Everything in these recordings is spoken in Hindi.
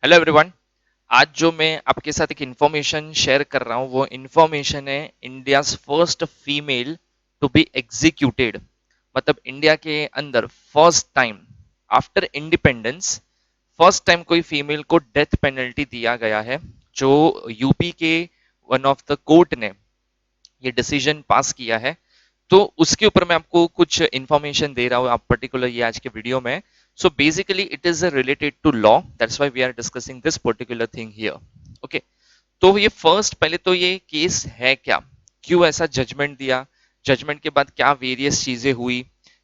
Hello everyone. आज जो मैं आपके साथ एक इंफॉर्मेशन शेयर कर रहा हूँ वो इंफॉर्मेशन है India's first female to be executed. मतलब इंडिया के अंदर first time after independence first time कोई फीमेल को डेथ पेनल्टी दिया गया है, जो यूपी के वन ऑफ द कोर्ट ने ये डिसीजन पास किया है। तो उसके ऊपर मैं आपको कुछ इंफॉर्मेशन दे रहा हूँ आप पर्टिकुलर ये आज के वीडियो में। So basically it is related to law, that's why we are discussing this particular thing here. Okay, तो ये फर्स्ट पहले तो ये केस है क्या, क्यों ऐसा जजमेंट दिया, जजमेंट के बाद क्या वेरियस चीजें हुई,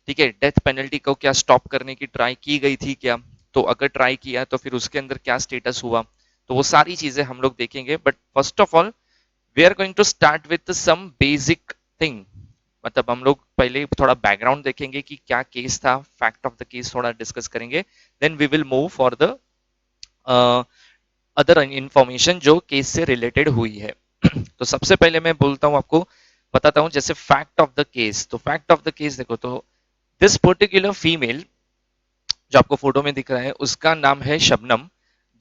ठीक है, डेथ पेनल्टी को क्या स्टॉप करने की ट्राई की गई थी क्या, तो अगर ट्राई किया तो फिर उसके अंदर क्या स्टेटस हुआ, तो वो सारी चीजें हम लोग देखेंगे। But first of all we are going to start with some basic thing. मतलब हम लोग पहले थोड़ा बैकग्राउंड देखेंगे कि क्या केस था, फैक्ट ऑफ द केस थोड़ा डिस्कस करेंगे, then we will move for the other information जो केस से रिलेटेड हुई है। तो सबसे पहले मैं बोलता हूं आपको, बताता हूं जैसे फैक्ट ऑफ द केस। तो फैक्ट ऑफ द केस देखो, तो दिस पर्टिकुलर फीमेल जो आपको फोटो में दिख रहा है उसका नाम है शबनम,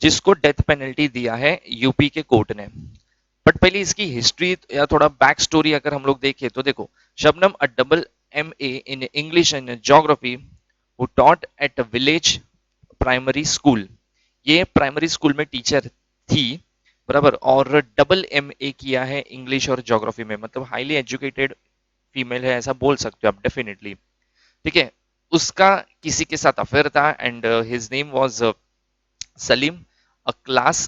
जिसको डेथ पेनल्टी दिया है यूपी के कोर्ट ने। बट पहले इसकी हिस्ट्री या थोड़ा बैक स्टोरी अगर हम लोग देखें तो देखो, शबनम अ double MA in English and geography who taught at a village primary school. ये प्राइमरी स्कूल में टीचर थी, बराबर, और डबल MA किया है इंग्लिश और ज्योग्राफी में, मतलब हाईली एजुकेटेड फीमेल है ऐसा बोल सकते हो आप डेफिनेटली। ठीक है, उसका किसी के साथ अफेयर था and his name was Salim, a class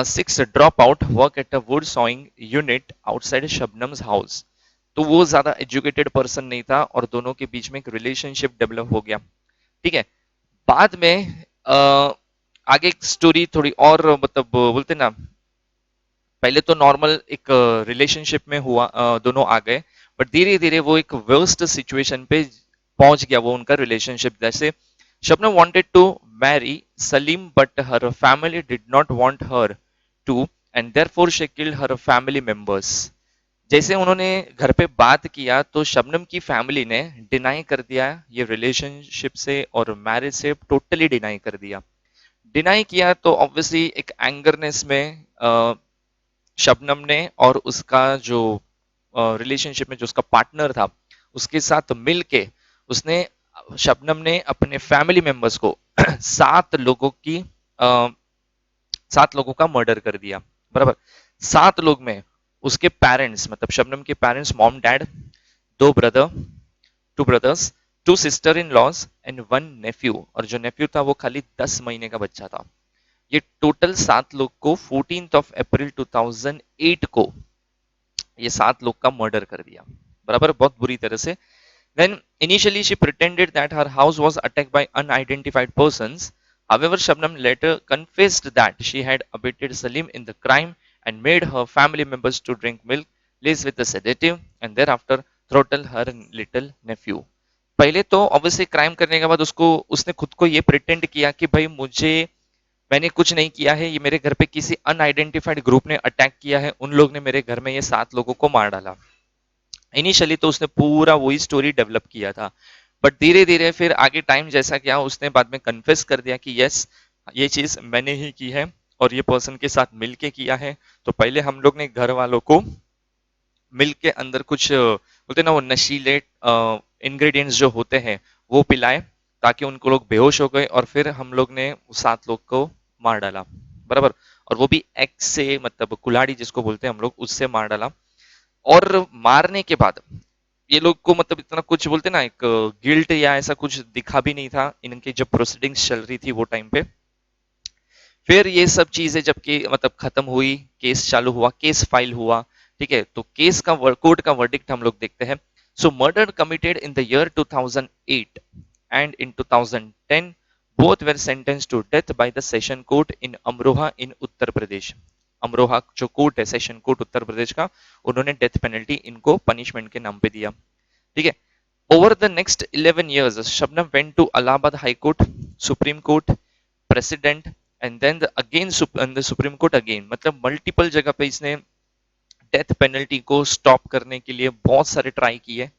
6 dropout, work at a wood sawing unit outside Shabnam's house। तो वो ज्यादा एजुकेटेड पर्सन नहीं था और दोनों के बीच में एक रिलेशनशिप डेवलप हो गया। ठीक है, बाद में आगे स्टोरी थोड़ी और, मतलब बोलते ना, पहले तो नॉर्मल एक रिलेशनशिप में हुआ, दोनों आ गए, बट धीरे धीरे वो एक वर्स्ट सिचुएशन पे पहुंच गया वो उनका रिलेशनशिप। जैसे Shabnam wanted to marry Salim but her family did not want her to and therefore she killed her family members। जैसे उन्होंने घर पे बात किया तो शबनम की फैमिली ने डिनाई कर दिया ये रिलेशनशिप से और मैरिज से टोटली डिनाई कर दिया। डिनाई किया तो ऑब्वियसली एक एंगरनेस में शबनम ने और उसका जो रिलेशनशिप में जो उसका पार्टनर था उसके साथ मिलके उसने, शबनम ने अपने फैमिली मेंबर्स को 7 लोगों की 7 लोगों का मर्डर कर दिया, बराबर। 7 लोग में उसके पेरेंट्स, मतलब शबनम के parents, mom dad, 2 brother, 2 brothers, 2 sister in laws and 1 nephew, और जो नेफ्यू था वो खाली 10 महीने का बच्चा था। ये टोटल 7 लोग को 14 अप्रैल 2008 को ये 7 लोग का मर्डर कर दिया, बराबर, बहुत बुरी तरह से। Then initially she pretended that her house was attacked by unidentified persons. However, Shabnam later confessed that she had abetted Salim in the crime and made her family members to drink milk laced with a sedative and thereafter throttle her little nephew। पहले तो ऑब्वियसली क्राइम करने के बाद उसको, उसने खुद को ये प्रिटेंड किया कि भाई मुझे, मैंने कुछ नहीं किया है, ये मेरे घर पे किसी अनआइडेंटिफाइड ग्रुप ने अटैक किया है, उन लोग ने मेरे घर में ये 7 लोगों को मार डाला। इनिशियली तो उसने पूरा वही स्टोरी डेवलप किया था, बट धीरे धीरे फिर आगे टाइम जैसा क्या उसने बाद में कन्फेस कर दिया कि यस, ये चीज मैंने ही की है और ये पर्सन के साथ मिलके किया है। तो पहले हम लोग ने घर वालों को मिल्क के अंदर कुछ बोलते ना वो नशीले इंग्रेडिएंट्स जो होते हैं वो पिलाए, ताकि उनको लोग बेहोश हो गए और फिर हम लोग ने 7 लोग को मार डाला, बराबर। और वो भी एक्स से, मतलब कुल्हाड़ी जिसको बोलते हैं हम लोग, उससे मार डाला। और मारने के बाद ये लोग को, मतलब इतना कुछ बोलते ना, एक गिल्ट या ऐसा कुछ दिखा भी नहीं था इनकी जब प्रोसीडिंग्स चल रही थी वो टाइम पे। फिर ये सब चीजें जबकि मतलब खत्म हुई, केस चालू हुआ, केस फाइल हुआ, ठीक है, तो केस का कोर्ट का वर्डिक्ट हम लोग देखते हैं। So murder committed in the year 2008 and in 2010 both were sentence to death by the session court in Amroha in Uttar Pradesh. Amroha जो कोर्ट है, सेशन कोर्ट उत्तर प्रदेश का, उन्होंने डेथ पेनल्टी इनको पनिशमेंट के नाम पे दिया। ठीक है, over the next 11 years Shabnam went to Allahabad high court, supreme court, president and then again the supreme court again, मतलब मल्टीपल जगह पे इसने डेथ पेनल्टी को स्टॉप करने के लिए बहुत सारे ट्राई किए,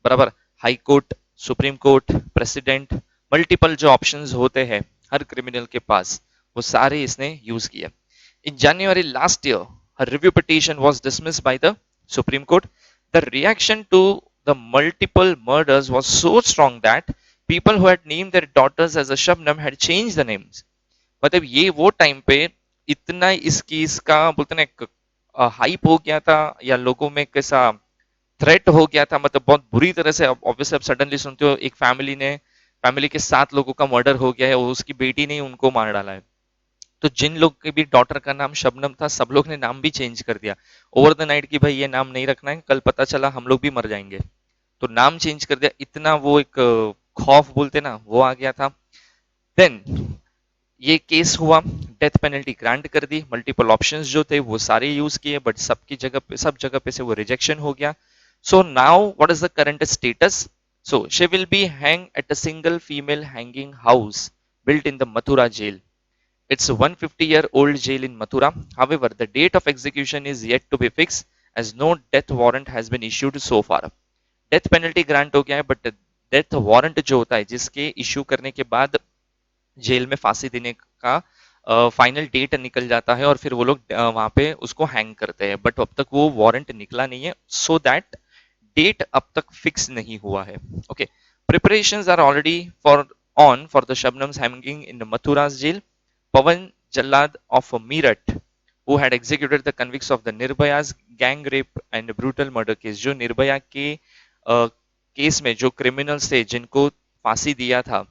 बराबर। High court, supreme court, president, multiple जो ऑप्शंस होते हैं हर क्रिमिनल के पास, वो सारे इसने यूज किए। इन January last year, her review petition was dismissed by the Supreme Court. The reaction to the multiple murders was so strong that people who had named their daughters as a Shabnam had changed the names. मतलब ये वो टाइम पे इतना इसकी इसका बोलते ना हाइप हो गया था, या लोगों में कैसा थ्रेट हो गया था, मतलब बहुत बुरी तरह से। ऑब्वियसली आप सडनली सुनते हो एक फैमिली के 7 लोगों का मर्डर हो गया है और उसकी बेटी ने उनको मार डाला है। तो जिन लोग के भी डॉटर का नाम शबनम था, सब लोग ने नाम भी चेंज कर दिया ओवर द नाइट कि भाई ये नाम नहीं रखना है, कल पता चला हम लोग भी मर जाएंगे। तो नाम चेंज कर दिया, इतना वो एक खौफ बोलते ना वो आ गया था। देन ये केस हुआ, डेथ पेनल्टी ग्रांट कर दी, मल्टीपल ऑप्शंस जो थे वो सारे यूज किए, बट सब जगह पे से वो रिजेक्शन हो गया। So now what is the current status? So she will be hang at a single female hanging house built in the Mathura jail. It's a 150-year-old jail in Mathura. However, the date of execution is yet to be fixed as no death warrant has been issued so far. Death penalty grant हो गया है, बट डेथ वारंट जो होता है जिसके इश्यू करने के बाद जेल में फांसी देने का फाइनल डेट निकल जाता है और फिर वो लोग वहां पे उसको हैंग करते हैं, बट अब तक वो वारंट निकला नहीं है, सो दैट डेट अब तक फिक्स नहीं हुआ है। Okay, preparations are already for the Shabnam's hanging in Mathura's jail. Pawan Jallad of Meerut, who had executed the convicts of the Nirbhaya's gang rape and brutal murder case, जो निर्भया के केस में जो क्रिमिनल्स थे जिनको फांसी दिया था,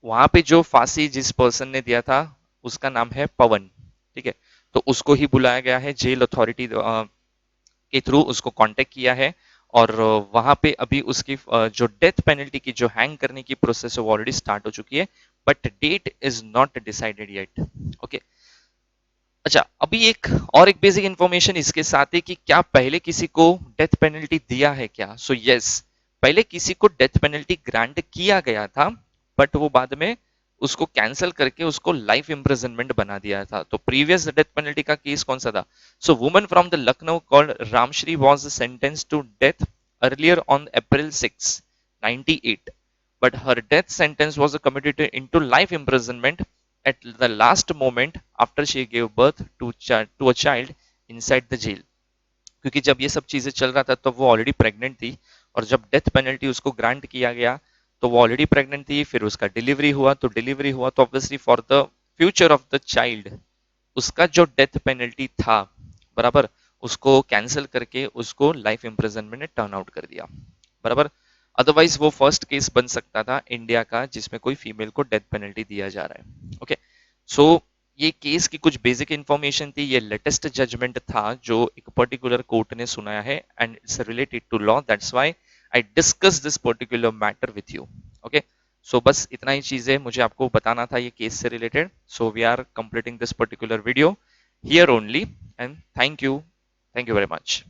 वहां पे जो फांसी जिस पर्सन ने दिया था उसका नाम है पवन। ठीक है, तो उसको ही बुलाया गया है, जेल अथॉरिटी के थ्रू उसको कांटेक्ट किया है, और वहां पे अभी उसकी जो डेथ पेनल्टी की जो हैंग करने की प्रोसेस है वो ऑलरेडी स्टार्ट हो चुकी है, but date is not decided yet. Okay, अच्छा, अभी एक और एक बेसिक इंफॉर्मेशन इसके साथ है कि क्या पहले किसी को डेथ पेनल्टी दिया है क्या? सो यस, पहले किसी को डेथ पेनल्टी ग्रांट किया गया था, बट वो बाद में उसको कैंसिल करके उसको लाइफ इम्प्रिजनमेंट बना दिया था। तो प्रीवियस डेथ पेनल्टी का केस कौन सा था? So woman from the Lucknow called Ramshri was sentenced to death earlier on April 6, 98, but her death sentence was commuted into life imprisonment at the last moment after she gave birth to a child inside the jail. क्योंकि जब ये सब चीजें चल रहा था तो वो ऑलरेडी प्रेग्नेंट थी, और जब डेथ पेनल्टी उसको ग्रांट किया गया तो वो ऑलरेडी प्रेग्नेंट थी, फिर उसका डिलीवरी हुआ तो obviously for the future of the child उसका जो डेथ पेनल्टी था बराबर, उसको कैंसिल करके उसको लाइफ इम्प्रिजनमेंट में टर्न आउट कर दिया बराबर। अदरवाइज वो फर्स्ट केस बन सकता था इंडिया का जिसमें कोई फीमेल को डेथ पेनल्टी दिया जा रहा है। ओके, सो ये केस की कुछ बेसिक इंफॉर्मेशन थी, ये लेटेस्ट जजमेंट था जो एक पर्टिकुलर कोर्ट ने सुनाया है, and it's related to law, that's why I discuss this particular matter with you. Okay, so बस इतना ही चीजें मुझे आपको बताना था ये केस से related. So we are completing this particular video here only, and thank you very much.